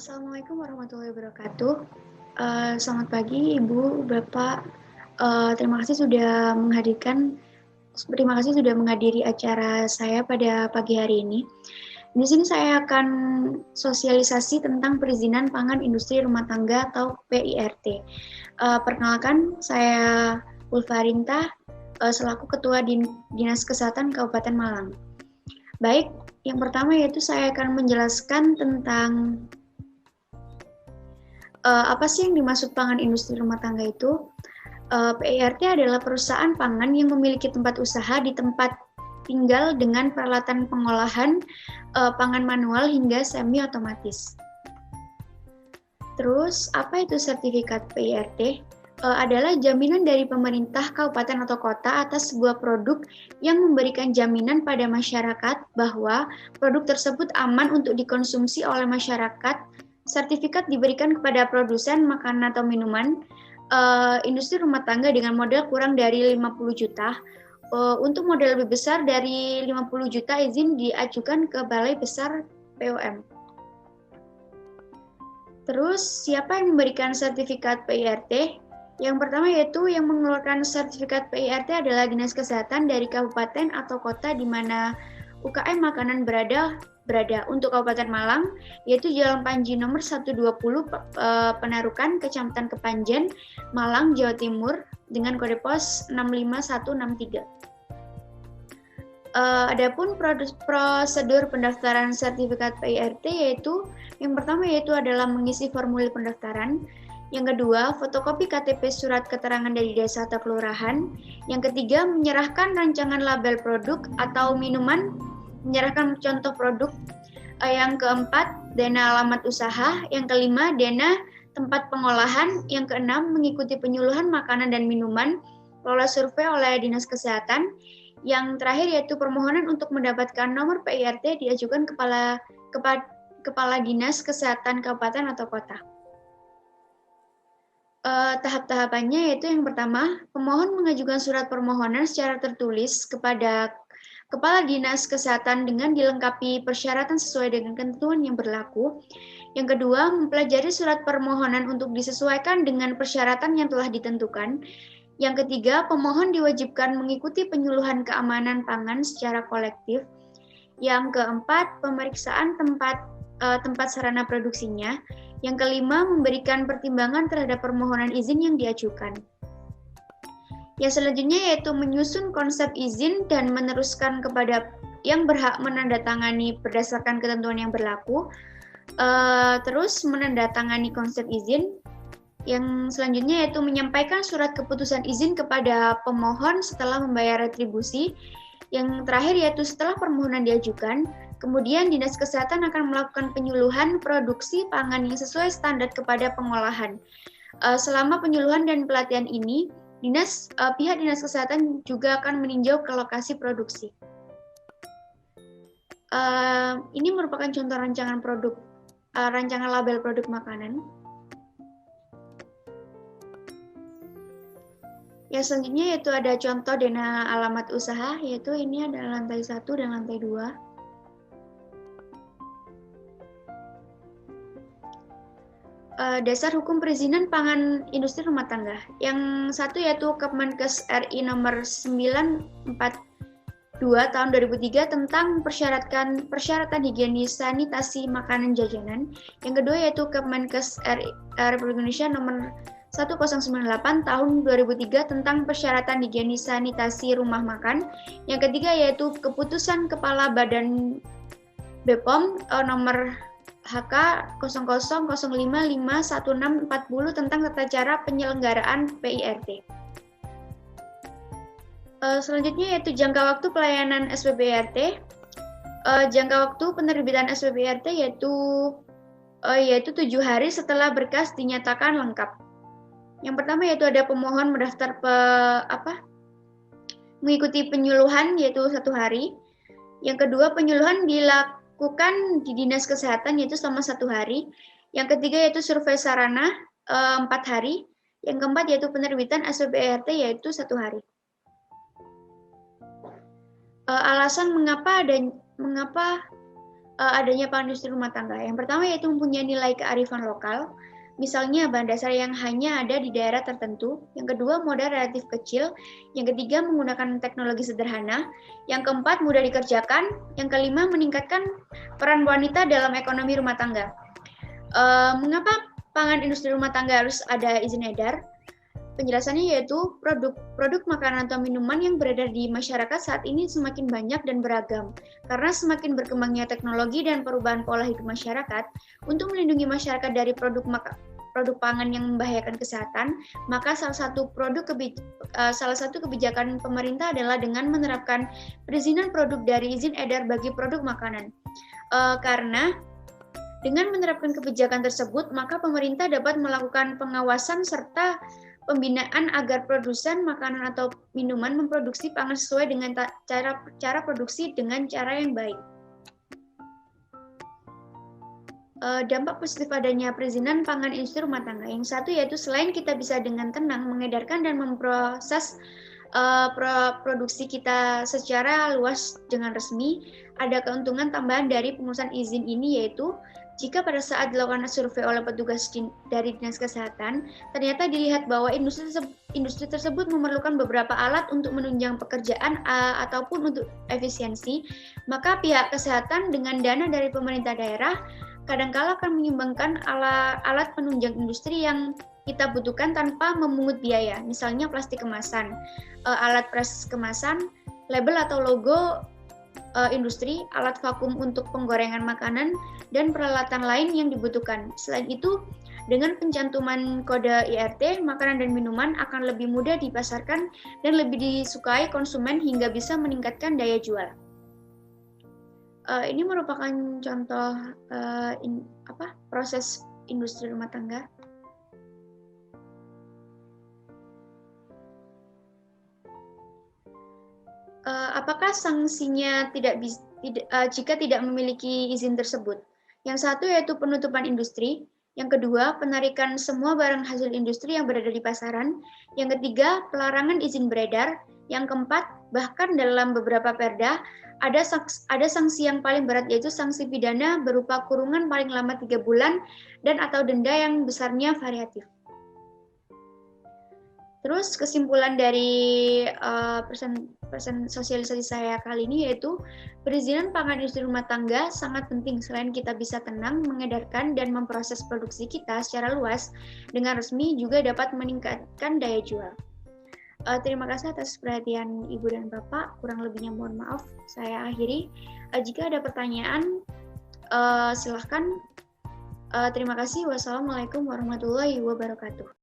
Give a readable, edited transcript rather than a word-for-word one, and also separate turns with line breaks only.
Assalamualaikum warahmatullahi wabarakatuh. Selamat pagi, Ibu, Bapak. Terima kasih sudah menghadiri acara saya pada pagi hari ini. Di sini saya akan sosialisasi tentang perizinan pangan industri rumah tangga atau PIRT. Perkenalkan, saya Ulfarinta, selaku Ketua Dinas Kesehatan Kabupaten Malang. Baik, yang pertama yaitu saya akan menjelaskan tentang apa sih yang dimaksud pangan industri rumah tangga itu? PIRT adalah perusahaan pangan yang memiliki tempat usaha di tempat tinggal dengan peralatan pengolahan pangan manual hingga semi otomatis. Terus, apa itu sertifikat PIRT? Adalah jaminan dari pemerintah kabupaten atau kota atas sebuah produk yang memberikan jaminan pada masyarakat bahwa produk tersebut aman untuk dikonsumsi oleh masyarakat. Sertifikat diberikan kepada produsen makanan atau minuman, industri rumah tangga dengan modal kurang dari 50 juta. Untuk modal lebih besar dari 50 juta, izin diajukan ke Balai Besar POM. Terus, siapa yang memberikan sertifikat PIRT? Yang pertama yaitu yang mengeluarkan sertifikat PIRT adalah Dinas Kesehatan dari kabupaten atau kota di mana UKM makanan berada. Untuk Kabupaten Malang, yaitu Jalan Panji nomor 120 Penarukan, Kecamatan Kepanjen, Malang, Jawa Timur, dengan kode pos 65163. Adapun prosedur pendaftaran sertifikat PIRT yaitu yang pertama adalah mengisi formulir pendaftaran. Yang kedua, fotokopi KTP surat keterangan dari desa atau kelurahan. Yang ketiga, menyerahkan rancangan label produk atau minuman, menyerahkan contoh produk. Yang keempat, dana alamat usaha. Yang kelima, dana tempat pengolahan. Yang keenam, mengikuti penyuluhan makanan dan minuman, lolos survei oleh Dinas Kesehatan. Yang terakhir yaitu permohonan untuk mendapatkan nomor PIRT diajukan Kepala Dinas Kesehatan Kabupaten atau Kota. Tahap-tahapannya yaitu yang pertama, pemohon mengajukan surat permohonan secara tertulis kepada Kepala Dinas Kesehatan dengan dilengkapi persyaratan sesuai dengan ketentuan yang berlaku. Yang kedua, mempelajari surat permohonan untuk disesuaikan dengan persyaratan yang telah ditentukan. Yang ketiga, pemohon diwajibkan mengikuti penyuluhan keamanan pangan secara kolektif. Yang keempat, pemeriksaan tempat sarana produksinya. Yang kelima, memberikan pertimbangan terhadap permohonan izin yang diajukan. Yang selanjutnya yaitu menyusun konsep izin dan meneruskan kepada yang berhak menandatangani berdasarkan ketentuan yang berlaku. Terus menandatangani konsep izin. Yang selanjutnya yaitu menyampaikan surat keputusan izin kepada pemohon setelah membayar retribusi. Yang terakhir yaitu setelah permohonan diajukan, kemudian Dinas Kesehatan akan melakukan penyuluhan produksi pangan yang sesuai standar kepada pengolahan. Selama penyuluhan dan pelatihan ini, pihak Dinas Kesehatan juga akan meninjau ke lokasi produksi. Ini merupakan contoh rancangan label produk makanan. Yang selanjutnya yaitu ada contoh dana alamat usaha, yaitu ini ada lantai 1 dan lantai 2. Dasar hukum perizinan pangan industri rumah tangga. Yang satu yaitu Kemenkes RI nomor 942 tahun 2003 tentang persyaratan higienis sanitasi makanan jajanan. Yang kedua yaitu Kemenkes RI Republik Indonesia nomor 1098 tahun 2003 tentang persyaratan higienis sanitasi rumah makan. Yang ketiga yaitu Keputusan Kepala Badan BPOM nomor HK 00055164 tentang tata cara penyelenggaraan PIRT. Selanjutnya yaitu jangka waktu pelayanan SPPIRT. Jangka waktu penerbitan SPPIRT yaitu 7 hari setelah berkas dinyatakan lengkap. Yang pertama yaitu ada pemohon mendaftar mengikuti penyuluhan yaitu 1 hari. Yang kedua, penyuluhan dilakukan di Dinas Kesehatan yaitu selama 1 hari. Yang ketiga yaitu survei sarana 4 hari. Yang keempat yaitu penerbitan SPPIRT yaitu 1 hari. Alasan mengapa adanya pangan industri rumah tangga. Yang pertama yaitu mempunyai nilai kearifan lokal, misalnya bahan dasar yang hanya ada di daerah tertentu. Yang kedua, modal relatif kecil. Yang ketiga, menggunakan teknologi sederhana. Yang keempat, mudah dikerjakan. Yang kelima, meningkatkan peran wanita dalam ekonomi rumah tangga. Mengapa pangan industri rumah tangga harus ada izin edar? Penjelasannya yaitu produk makanan atau minuman yang beredar di masyarakat saat ini semakin banyak dan beragam. Karena semakin berkembangnya teknologi dan perubahan pola hidup masyarakat, untuk melindungi masyarakat dari produk pangan yang membahayakan kesehatan, maka salah satu kebijakan pemerintah adalah dengan menerapkan perizinan produk dari izin edar bagi produk makanan. Karena dengan menerapkan kebijakan tersebut, maka pemerintah dapat melakukan pengawasan serta pembinaan agar produsen makanan atau minuman memproduksi pangan sesuai dengan cara produksi dengan cara yang baik. Dampak positif adanya perizinan pangan industri rumah tangga. Yang satu yaitu selain kita bisa dengan tenang mengedarkan dan memproses produksi kita secara luas dengan resmi, ada keuntungan tambahan dari pengurusan izin ini yaitu jika pada saat dilakukan survei oleh petugas dari Dinas Kesehatan, ternyata dilihat bahwa industri tersebut memerlukan beberapa alat untuk menunjang pekerjaan ataupun untuk efisiensi, maka pihak kesehatan dengan dana dari pemerintah daerah kadangkala akan menyumbangkan alat penunjang industri yang kita butuhkan tanpa memungut biaya, misalnya plastik kemasan, alat pres kemasan, label atau logo industri, alat vakum untuk penggorengan makanan, dan peralatan lain yang dibutuhkan. Selain itu, dengan pencantuman kode IRT, makanan dan minuman akan lebih mudah dipasarkan dan lebih disukai konsumen hingga bisa meningkatkan daya jual. Ini merupakan contoh proses industri rumah tangga. Apakah sanksinya jika tidak memiliki izin tersebut? Yang satu yaitu penutupan industri, yang kedua penarikan semua barang hasil industri yang berada di pasaran, yang ketiga pelarangan izin beredar, yang keempat bahkan dalam beberapa perda ada sanksi yang paling berat yaitu sanksi pidana berupa kurungan paling lama 3 bulan dan atau denda yang besarnya variatif. Terus kesimpulan dari persen sosialisasi saya kali ini yaitu perizinan pangan industri rumah tangga sangat penting selain kita bisa tenang mengedarkan dan memproses produksi kita secara luas dengan resmi juga dapat meningkatkan daya jual. Terima kasih atas perhatian Ibu dan Bapak, kurang lebihnya mohon maaf. Saya akhiri. Jika ada pertanyaan silahkan. Terima kasih. Wassalamualaikum warahmatullahi wabarakatuh.